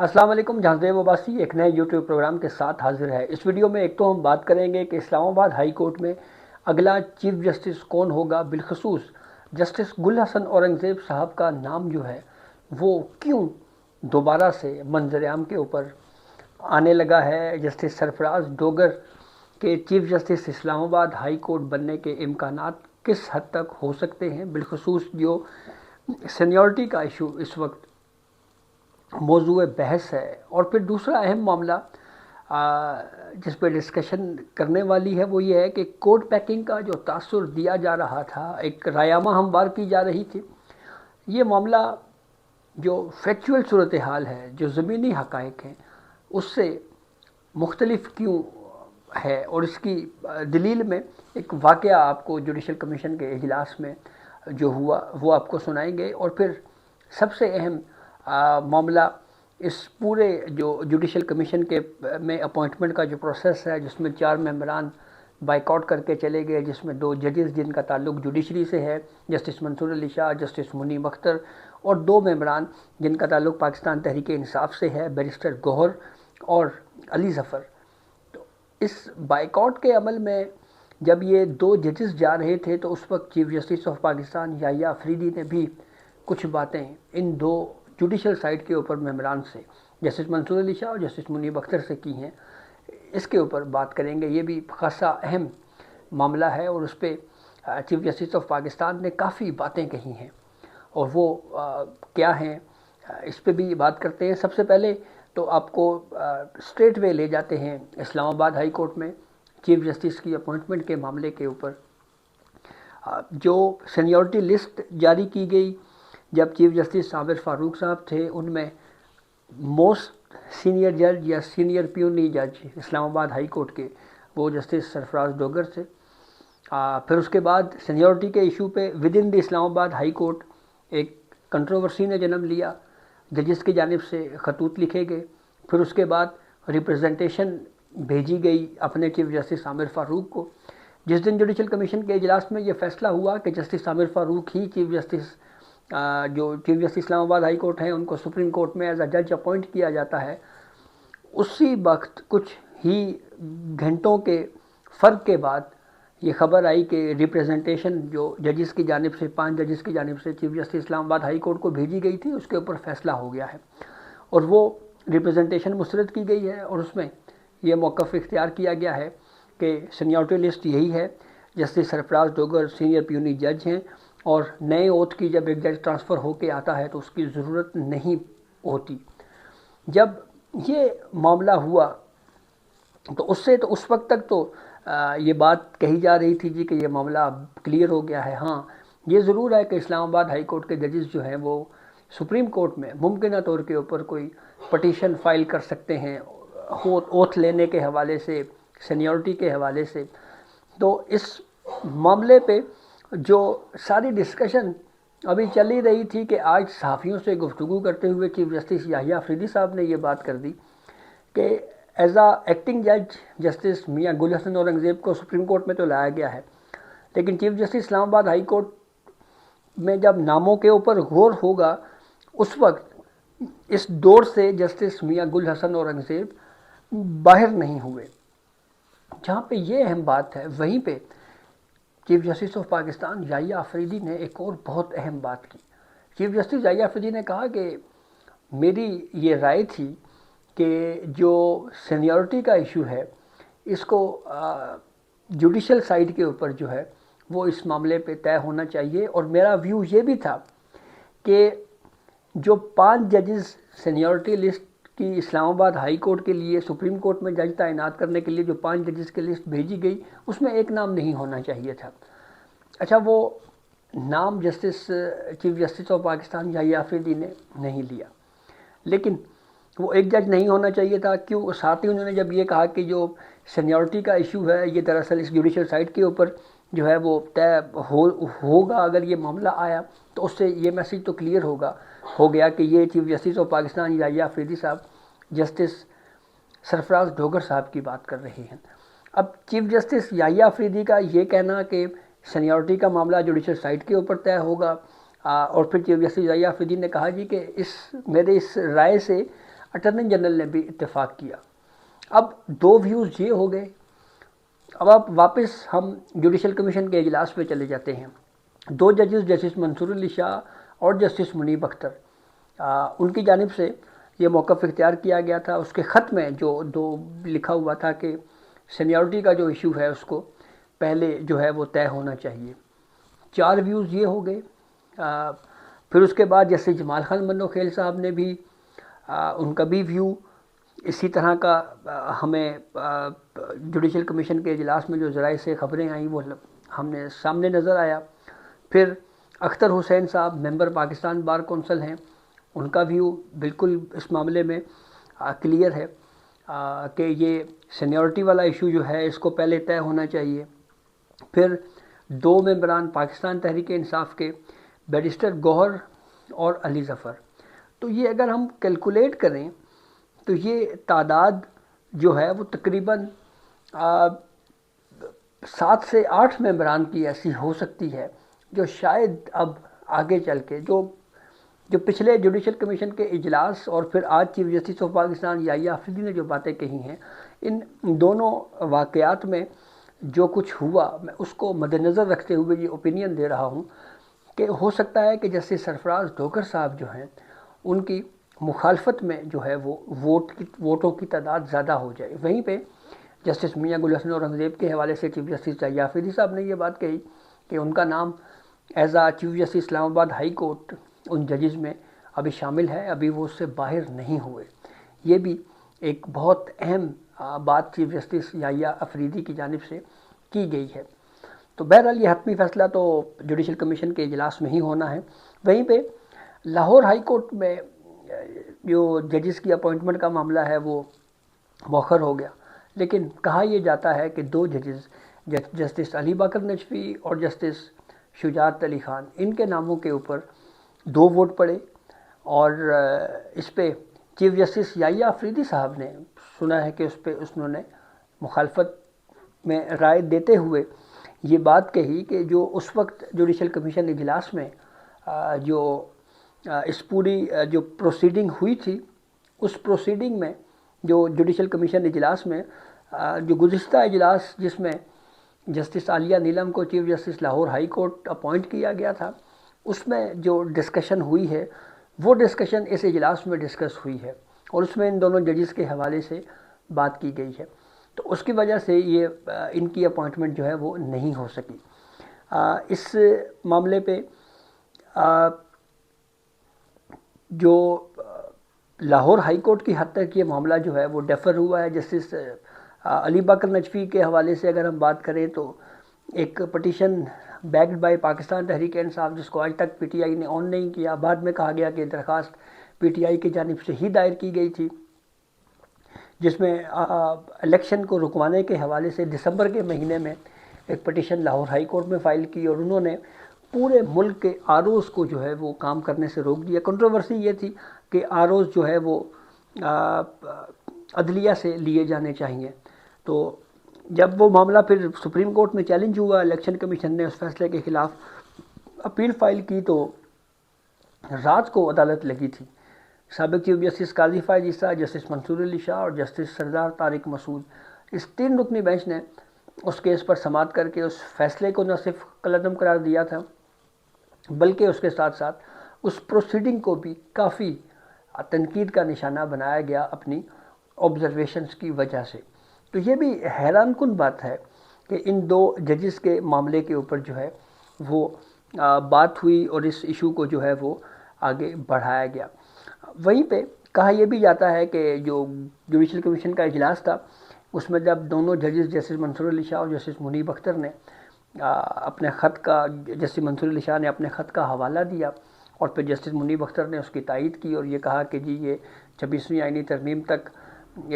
السلام علیکم، جہاں وباسی ایک نئے یوٹیوب پروگرام کے ساتھ حاضر ہے۔ اس ویڈیو میں ایک تو ہم بات کریں گے کہ اسلام آباد ہائی کورٹ میں اگلا چیف جسٹس کون ہوگا، بالخصوص جسٹس گل حسن اورنگزیب صاحب کا نام جو ہے وہ کیوں دوبارہ سے منظر عام کے اوپر آنے لگا ہے۔ جسٹس سرفراز ڈوگر کے چیف جسٹس اسلام آباد ہائی کورٹ بننے کے امکانات کس حد تک ہو سکتے ہیں، بالخصوص جو سینیورٹی کا ایشو اس وقت موضوع بحث ہے۔ اور پھر دوسرا اہم معاملہ جس پہ ڈسکشن کرنے والی ہے وہ یہ ہے کہ کوڈ پیکنگ کا جو تاثر دیا جا رہا تھا، ایک رایامہ ہموار کی جا رہی تھی، یہ معاملہ جو فیکچول صورتحال ہے، جو زمینی حقائق ہیں، اس سے مختلف کیوں ہے۔ اور اس کی دلیل میں ایک واقعہ آپ کو جوڈیشل کمیشن کے اجلاس میں جو ہوا وہ آپ کو سنائیں گے۔ اور پھر سب سے اہم معاملہ اس پورے جو جوڈیشل کمیشن کے میں اپوائنٹمنٹ کا جو پروسیس ہے، جس میں 4 ممبران بائیک آؤٹ کر کے چلے گئے، جس میں 2 ججز جن کا تعلق جوڈیشری سے ہے، جسٹس منصور علی شاہ، جسٹس منیب اختر، اور 2 ممبران جن کا تعلق پاکستان تحریک انصاف سے ہے، بیرسٹر گوہر اور علی ظفر۔ تو اس بائیک آؤٹ کے عمل میں جب یہ 2 ججز جا رہے تھے تو اس وقت چیف جسٹس آف پاکستان یحییٰ افریدی نے بھی کچھ باتیں ان 2 جوڈیشل سائٹ کے اوپر ممبران سے، جسٹس منصور علی شاہ اور جسٹس منیب اختر سے کی ہیں۔ اس کے اوپر بات کریں گے، یہ بھی خاصا اہم معاملہ ہے اور اس پہ چیف جسٹس آف پاکستان نے کافی باتیں کہی ہیں، اور وہ کیا ہیں اس پہ بھی بات کرتے ہیں۔ سب سے پہلے تو آپ کو اسٹریٹ وے لے جاتے ہیں اسلام آباد ہائی کورٹ میں چیف جسٹس کی اپوائنٹمنٹ کے معاملے کے اوپر۔ جو سینیورٹی لسٹ جاری کی گئی جب چیف جسٹس عامر فاروق صاحب تھے، ان میں موسٹ سینئر جج یا سینئر پیونی جج اسلام آباد ہائی کورٹ کے وہ جسٹس سرفراز ڈوگر تھے۔ پھر اس کے بعد سینیورٹی کے ایشو پہ ود ان دی اسلام آباد ہائی کورٹ ایک کنٹروورسی نے جنم لیا، ججز کی جانب سے خطوط لکھے گئے۔ پھر اس کے بعد ریپرزنٹیشن بھیجی گئی اپنے چیف جسٹس عامر فاروق کو۔ جس دن جوڈیشل کمیشن کے اجلاس میں یہ فیصلہ ہوا کہ جسٹس عامر فاروق ہی چیف جسٹس جو چیف جسٹس اسلام آباد ہائی کورٹ ہیں ان کو سپریم کورٹ میں ایز اے جج اپوائنٹ کیا جاتا ہے، اسی وقت کچھ ہی گھنٹوں کے فرق کے بعد یہ خبر آئی کہ ریپریزنٹیشن جو ججز کی جانب سے 5 ججز کی جانب سے چیف جسٹس اسلام آباد ہائی کورٹ کو بھیجی گئی تھی، اس کے اوپر فیصلہ ہو گیا ہے اور وہ ریپریزنٹیشن مسترد کی گئی ہے، اور اس میں یہ موقف اختیار کیا گیا ہے کہ سینیورٹی لسٹ یہی ہے۔ جسٹس سرفراز ڈوگر سینئر پیونی جج ہیں، اور نئے اوتھ کی جب ایک جج ٹرانسفر ہو کے آتا ہے تو اس کی ضرورت نہیں ہوتی۔ جب یہ معاملہ ہوا تو اس وقت تک تو یہ بات کہی جا رہی تھی جی کہ یہ معاملہ اب کلیئر ہو گیا ہے۔ ہاں، یہ ضرور ہے کہ اسلام آباد ہائی کورٹ کے ججز جو ہیں وہ سپریم کورٹ میں ممکنہ طور کے اوپر کوئی پٹیشن فائل کر سکتے ہیں اوتھ لینے کے حوالے سے، سینیورٹی کے حوالے سے۔ تو اس معاملے پہ جو ساری ڈسکشن ابھی چل ہی رہی تھی کہ آج صحافیوں سے گفتگو کرتے ہوئے چیف جسٹس یحییٰ افریدی صاحب نے یہ بات کر دی کہ ایز اے ایکٹنگ جج جسٹس میاں گل حسن اورنگزیب کو سپریم کورٹ میں تو لایا گیا ہے، لیکن چیف جسٹس اسلام آباد ہائی کورٹ میں جب ناموں کے اوپر غور ہوگا اس وقت اس دور سے جسٹس میاں گل حسن اورنگزیب باہر نہیں ہوئے۔ جہاں پہ یہ اہم بات ہے، وہیں پہ چیف جسٹس آف پاکستان یحییٰ افریدی نے ایک اور بہت اہم بات کی۔ چیف جسٹس یحییٰ افریدی نے کہا کہ میری یہ رائے تھی کہ جو سینیورٹی کا ایشو ہے اس کو جوڈیشل سائڈ کے اوپر جو ہے وہ اس معاملے پہ طے ہونا چاہیے، اور میرا ویو یہ بھی تھا کہ جو 5 ججز سینیورٹی لسٹ کی اسلام آباد ہائی کورٹ کے لیے سپریم کورٹ میں جج تعینات کرنے کے لیے جو 5 ججز کی لسٹ بھیجی گئی اس میں ایک نام نہیں ہونا چاہیے تھا۔ اچھا، وہ نام چیف جسٹس آف پاکستان یحییٰ افریدی نے نہیں لیا، لیکن وہ ایک جج نہیں ہونا چاہیے تھا۔ کیوں؟ ساتھ ہی انہوں نے جب یہ کہا کہ جو سینیورٹی کا ایشو ہے یہ دراصل اس جوڈیشل سائٹ کے اوپر جو ہے وہ طے ہوگا، اگر یہ معاملہ آیا تو اس سے یہ میسج تو کلیئر ہو گیا کہ یہ چیف جسٹس آف پاکستان یحییٰ افریدی صاحب جسٹس سرفراز ڈوگر صاحب کی بات کر رہے ہیں۔ اب چیف جسٹس یحییٰ افریدی کا یہ کہنا کہ سینیورٹی کا معاملہ جوڈیشل سائٹ کے اوپر طے ہوگا، اور پھر چیف جسٹس یحییٰ افریدی نے کہا جی کہ میرے اس رائے سے اٹارنی جنرل نے بھی اتفاق کیا۔ اب دو ویوز یہ ہو گئے۔ اب واپس ہم جوڈیشل کمیشن کے اجلاس پہ چلے جاتے ہیں۔ دو ججز جسٹس منصور علی شاہ اور جسٹس منیب اختر، ان کی جانب سے یہ موقف اختیار کیا گیا تھا۔ اس کے خط میں جو لکھا ہوا تھا کہ سینیورٹی کا جو ایشو ہے اس کو پہلے جو ہے وہ طے ہونا چاہیے۔ چار ویوز یہ ہو گئے۔ پھر اس کے بعد جیسے جمال خان منوخیل صاحب نے بھی ان کا بھی ویو اسی طرح کا ہمیں جوڈیشل کمیشن کے اجلاس میں جو ذرائع سے خبریں آئیں وہ ہم نے سامنے نظر آیا۔ پھر اختر حسین صاحب ممبر پاکستان بار کونسل ہیں، ان کا ویو بالکل اس معاملے میں کلیئر ہے کہ یہ سینیورٹی والا ایشو جو ہے اس کو پہلے طے ہونا چاہیے۔ پھر دو ممبران پاکستان تحریک انصاف کے بیرسٹر گوہر اور علی ظفر، تو یہ اگر ہم کیلکولیٹ کریں تو یہ تعداد جو ہے وہ تقریباً 7 سے 8 ممبران کی ایسی ہو سکتی ہے جو شاید اب آگے چل کے جو پچھلے جوڈیشل کمیشن کے اجلاس اور پھر آج چیف جسٹس آف پاکستان یحییٰ آفریدی نے جو باتیں کہی ہیں، ان دونوں واقعات میں جو کچھ ہوا میں اس کو مد نظر رکھتے ہوئے یہ اوپینین دے رہا ہوں کہ ہو سکتا ہے کہ جسٹس سرفراز ڈھوکر صاحب جو ہیں ان کی مخالفت میں جو ہے وہ ووٹوں کی تعداد زیادہ ہو جائے۔ وہیں پہ جسٹس میاں گل حسن اورنگزیب کے حوالے سے چیف جسٹس یحییٰ آفریدی صاحب نے یہ بات کہی کہ ان کا نام ایز چیف جسٹس اسلام آباد ہائی کورٹ ان ججز میں ابھی شامل ہے، ابھی وہ اس سے باہر نہیں ہوئے۔ یہ بھی ایک بہت اہم بات چیف جسٹس یحییٰ آفریدی کی جانب سے کی گئی ہے۔ تو بہرحال یہ حتمی فیصلہ تو جوڈیشل کمیشن کے اجلاس میں ہی ہونا ہے۔ وہیں پہ لاہور ہائی کورٹ میں جو ججز کی اپوائنٹمنٹ کا معاملہ ہے وہ مؤخر ہو گیا، لیکن کہا یہ جاتا ہے کہ دو ججز جسٹس علی باقر نجفی اور جسٹس شجاعت علی خان، ان کے ناموں کے اوپر 2 ووٹ پڑے، اور اس پہ چیف جسٹس یحییٰ آفریدی صاحب نے سنا ہے کہ انہوں نے مخالفت میں رائے دیتے ہوئے یہ بات کہی کہ جو اس وقت جوڈیشل کمیشن اجلاس میں جو اس پوری جو پروسیڈنگ ہوئی تھی، اس پروسیڈنگ میں جو جوڈیشل کمیشن اجلاس میں جو گزشتہ اجلاس جس میں جسٹس عالیہ نیلم کو chief justice Lahore high court appoint کیا گیا تھا، اس میں جو ڈسکشن ہوئی ہے وہ ڈسکشن اس اجلاس میں ڈسکس ہوئی ہے، اور اس میں ان دونوں ججز کے حوالے سے بات کی گئی ہے۔ تو اس کی وجہ سے یہ ان کی اپوائنٹمنٹ جو ہے وہ نہیں ہو سکی۔ اس معاملے پہ جو لاہور ہائی کورٹ کی حد تک یہ معاملہ جو ہے وہ ڈیفر ہوا ہے۔ جسٹس علی باقر نجفی کے حوالے سے اگر ہم بات کریں تو ایک petition backed by Pakistan Tehreek Insaf جس کو آج تک پی ٹی آئی نے آن نہیں کیا، بعد میں کہا گیا کہ درخواست پی ٹی آئی کی جانب سے ہی دائر کی گئی تھی، جس میں الیکشن کو رکوانے کے حوالے سے دسمبر کے مہینے میں ایک پٹیشن لاہور ہائی کورٹ میں فائل کی، اور انہوں نے پورے ملک کے آر اوز کو جو ہے وہ کام کرنے سے روک دیا۔ کنٹروورسی یہ تھی کہ آر اوز جو ہے وہ عدلیہ سے لیے جانے چاہیے۔ تو جب وہ معاملہ پھر سپریم کورٹ میں چیلنج ہوا، الیکشن کمیشن نے اس فیصلے کے خلاف اپیل فائل کی، تو رات کو عدالت لگی تھی۔ سابق چیف جسٹس قاضی فائز عیسیٰ، جسٹس منصور علی شاہ اور جسٹس سردار طارق مسعود، اس 3 رکنی بینچ نے اس کیس پر سماعت کر کے اس فیصلے کو نہ صرف کالعدم قرار دیا تھا بلکہ اس کے ساتھ ساتھ اس پروسیڈنگ کو بھی کافی تنقید کا نشانہ بنایا گیا اپنی آبزرویشنز کی وجہ سے۔ تو یہ بھی حیران کن بات ہے کہ ان 2 ججز کے معاملے کے اوپر جو ہے وہ بات ہوئی اور اس ایشو کو جو ہے وہ آگے بڑھایا گیا۔ وہیں پہ کہا یہ بھی جاتا ہے کہ جو جوڈیشل کمیشن کا اجلاس تھا اس میں جب دونوں ججز جسٹس منصور علی شاہ اور جسٹس منیب اختر نے اپنے خط کا جسٹس منصور علی شاہ نے اپنے خط کا حوالہ دیا اور پھر جسٹس منیب اختر نے اس کی تائید کی اور یہ کہا کہ جی یہ 26ویں آئینی ترمیم تک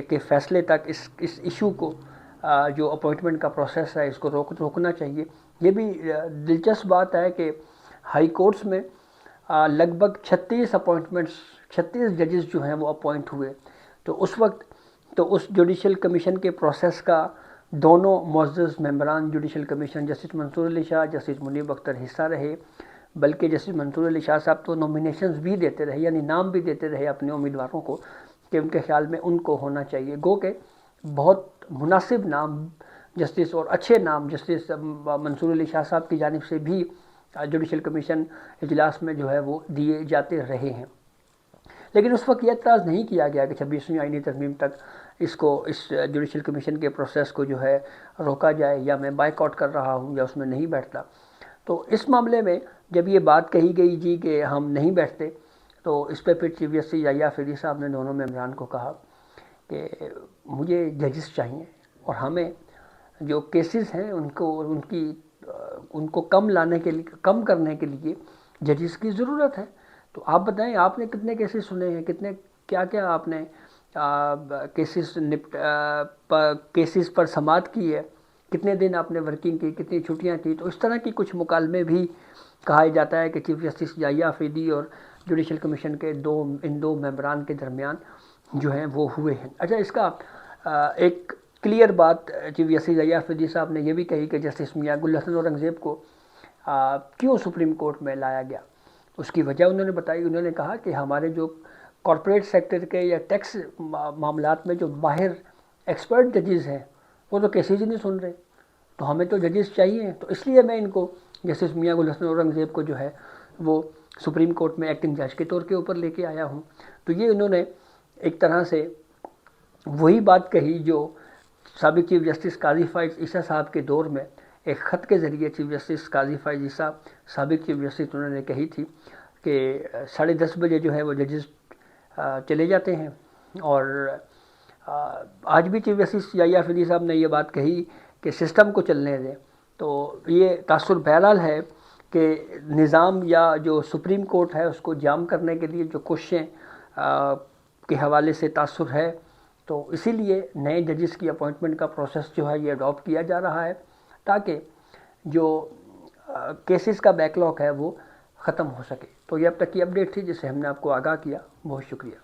کے فیصلے تک اس ایشو کو جو اپوائنٹمنٹ کا پروسیس ہے اس کو روکنا چاہیے۔ یہ بھی دلچسپ بات ہے کہ ہائی کورٹس میں لگ بھگ 36 ججز جو ہیں وہ اپوائنٹ ہوئے، تو اس وقت تو اس جوڈیشل کمیشن کے پروسیس کا دونوں معزز ممبران جوڈیشل کمیشن جسٹس منصور علی شاہ، جسٹس منیب اختر حصہ رہے، بلکہ جسٹس منصور علی شاہ صاحب تو نومینیشنز بھی دیتے رہے، یعنی نام بھی دیتے رہے اپنے امیدواروں کو کہ ان کے خیال میں ان کو ہونا چاہیے. گو کہ بہت مناسب نام جسٹس اور اچھے نام جسٹس منصور علی شاہ صاحب کی جانب سے بھی جوڈیشل کمیشن اجلاس میں جو ہے وہ دیے جاتے رہے ہیں. لیکن اس وقت یہ اعتراض نہیں کیا گیا کہ 26ویں آئینی ترمیم تک اس جوڈیشل کمیشن کے پروسیس کو جو ہے روکا جائے، یا میں بائیک آؤٹ کر رہا ہوں یا اس میں نہیں بیٹھتا. تو اس معاملے میں جب یہ بات کہی گئی جی کہ ہم نہیں بیٹھتے، تو اس پہ پھر چیف جسٹس یحییٰ فیضی صاحب نے دونوں ممبران کو کہا کہ مجھے ججز چاہیے، اور ہمیں جو کیسز ہیں ان کو کم کرنے کے لیے ججز کی ضرورت ہے. تو آپ بتائیں، آپ نے کتنے کیسز سنے ہیں، کیا آپ نے کیسز پر سماعت کی ہے، کتنے دن آپ نے ورکنگ کی، کتنی چھٹیاں کی. تو اس طرح کی کچھ مکالمے بھی کہا جاتا ہے کہ چیف جسٹس یحییٰ فیضی اور جوڈیشل کمیشن کے ان دو ممبران کے درمیان جو ہیں وہ ہوئے ہیں. اچھا، اس کا ایک کلیئر بات چیف جسٹس یحییٰ فیضی صاحب نے یہ بھی کہی کہ جسٹس میاں گل حسن اورنگزیب کو کیوں سپریم کورٹ میں لایا گیا. اس کی وجہ انہوں نے بتائی. انہوں نے کہا کہ ہمارے جو کارپوریٹ سیکٹر کے یا ٹیکس معاملات میں جو باہر ایکسپرٹ ججز ہیں وہ تو کیسز ہی نہیں سن رہے، تو ہمیں تو ججز چاہیے. تو اس لیے میں ان کو جسٹس میاں گل حسن اورنگزیب کو جو ہے وہ سپریم کورٹ میں ایکٹنگ جج کے طور کے اوپر لے کے آیا ہوں. تو یہ انہوں نے ایک طرح سے وہی بات کہی جو سابق چیف جسٹس قاضی فائز عیسیٰ صاحب کے دور میں ایک خط کے ذریعے چیف جسٹس قاضی فائز عیسیٰ سابق چیف جسٹس انہوں نے کہی تھی کہ 10:30 بجے جو ہے وہ ججز چلے جاتے ہیں. اور آج بھی چیف جسٹس یحییٰ فیضی صاحب نے یہ بات کہی کہ سسٹم کو چلنے دیں. تو یہ تاثر بہرحال ہے کہ نظام یا جو سپریم کورٹ ہے اس کو جام کرنے کے لیے جو کوششیں کے حوالے سے تاثر ہے. تو اسی لیے نئے ججز کی اپوائنٹمنٹ کا پروسیس جو ہے یہ اڈاپٹ کیا جا رہا ہے تاکہ جو کیسز کا بیک لاگ ہے وہ ختم ہو سکے. تو یہ اب تک کی اپڈیٹ تھی جس سے ہم نے آپ کو آگاہ کیا. بہت شکریہ.